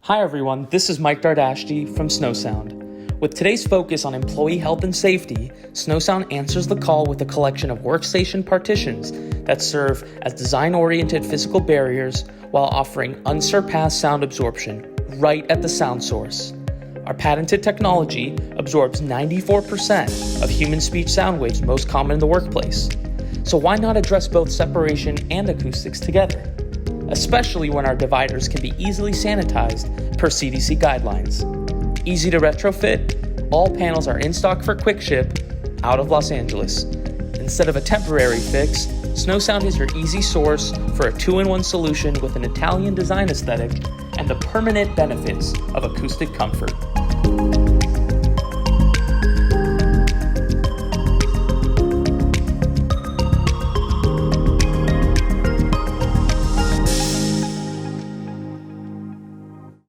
Hi everyone, this is Mike Dardashti from SnowSound. With today's focus on employee health and safety, SnowSound answers the call with a collection of workstation partitions that serve as design-oriented physical barriers while offering unsurpassed sound absorption right at the sound source. Our patented technology absorbs 94% of human speech sound waves most common in the workplace. So why not address both separation and acoustics together? Especially when our dividers can be easily sanitized per CDC guidelines. Easy to retrofit, all panels are in stock for quick ship out of Los Angeles. Instead of a temporary fix, SnowSound is your easy source for a two-in-one solution with an Italian design aesthetic and the permanent benefits of acoustic comfort.